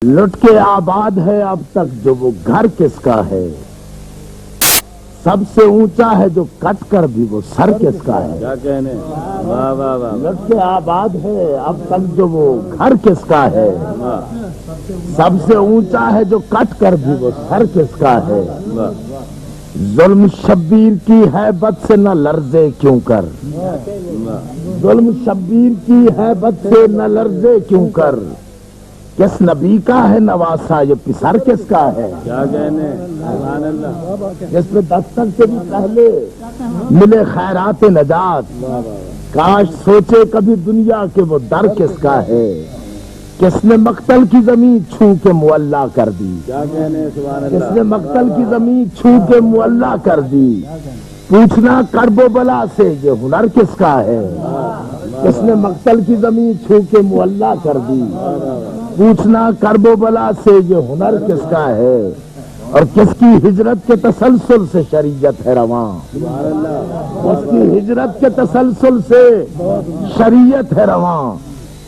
لٹ کے آباد ہے اب تک جو وہ گھر کس کا ہے، سب سے اونچا ہے جو کٹ کر بھی وہ سر کس کا ہے۔ کیا کہنے، واہ واہ واہ، لٹ کے آباد ہے اب تک جو وہ گھر کس کا ہے، سب سے اونچا ہے جو کٹ کر بھی وہ سر کس کا ہے۔ ظلم شبیر کی ہیبت سے نہ لرزے کیوں کر، ظلم شبیر کی ہیبت سے نہ لرزے کیوں کر، کس نبی کا ہے نواسا یہ پسر کس کا ہے۔ کیا کہنے، سبحان اللہ، جس میں دستک سے بھی پہلے ملے خیرات نجات، کاش سوچے کبھی دنیا کے وہ در کس کا ہے، کس نے مقتل کی زمین چھو کے معلّا کر دی، کیا کہنے، سبحان کس اللہ، نے مقتل کی زمین چھو کے معلّا کر دی، پوچھنا کرب و بلا سے یہ ہنر کس کا ہے، کس نے مقتل کی زمین چھو کے معلّا کر دی، پوچھنا کرب و بلا سے یہ ہنر کس کا ہے، اور کس کی ہجرت کے تسلسل سے شریعت ہے رواں، کس کی ہجرت کے تسلسل سے شریعت ہے رواں،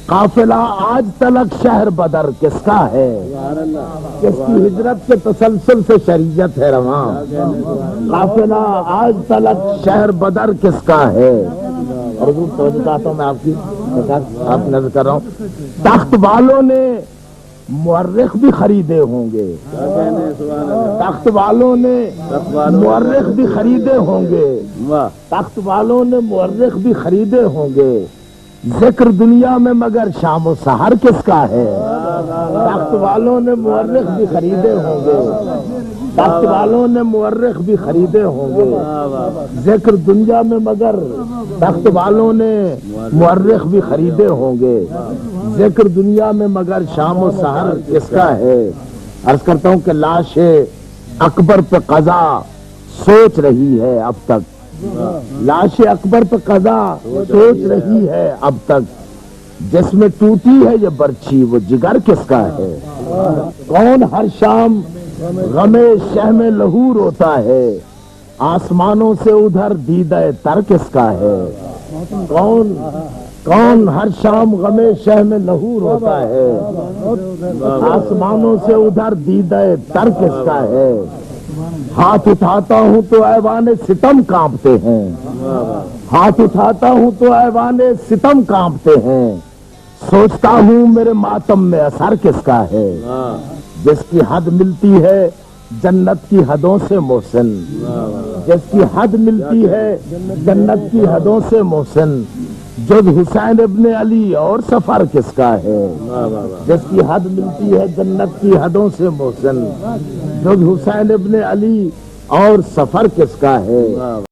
قافلہ آج تلک شہر بدر کس کا ہے، کس کی ہجرت کے تسلسل سے شریعت ہے رواں، قافلہ آج تلک شہر بدر کس کا ہے۔ اور حضور توجہ چاہتا ہوں میں آپ نظر کر رہا ہوں، تخت والوں نے مورخ بھی خریدے ہوں گے، کیا کہنے، سبحان اللہ، تخت والوں نے مورخ بھی خریدے ہوں گے، واہ، تخت والوں نے مورخ بھی خریدے ہوں گے، ذکر دنیا میں مگر شام و سحر کس کا ہے، تخت والوں نے مورخ بھی خریدے ہوں گے، تخت والوں نے مورخ بھی خریدے ہوں گے، ذکر دنیا میں مگر تخت والوں نے مورخ بھی خریدے ہوں گے، ذکر دنیا میں مگر شام و سحر کس کا ہے۔ عرض کرتا ہوں کہ لاش اکبر پہ قضا سوچ رہی ہے اب تک، لاش اکبر پہ قضا سوچ رہی ہے اب تک، جس میں ٹوٹی ہے یہ برچھی وہ جگر کس کا ہے، کون ہر شام غم شہم لہو روتا ہے، آسمانوں سے ادھر دیدہ تر کس کا ہے، کون ہر شام غم شہم لہو روتا ہے، آسمانوں سے ادھر دیدہ تر کس کا ہے، ہاتھ اٹھاتا ہوں تو ایوان ستم کانپتے ہیں، ہاتھ اٹھاتا ہوں تو ایوان ستم کانپتے ہیں، سوچتا ہوں میرے ماتم میں اثر کس کا ہے، جس کی حد ملتی ہے جنت کی حدوں سے محسن، جس کی حد ملتی ہے جنت کی حدوں سے محسن، جز حسین ابن علی اور سفر کس کا ہے، جس کی حد ملتی ہے جنت کی حدوں سے محسن، جز حسین ابن علی اور سفر کس کا ہے۔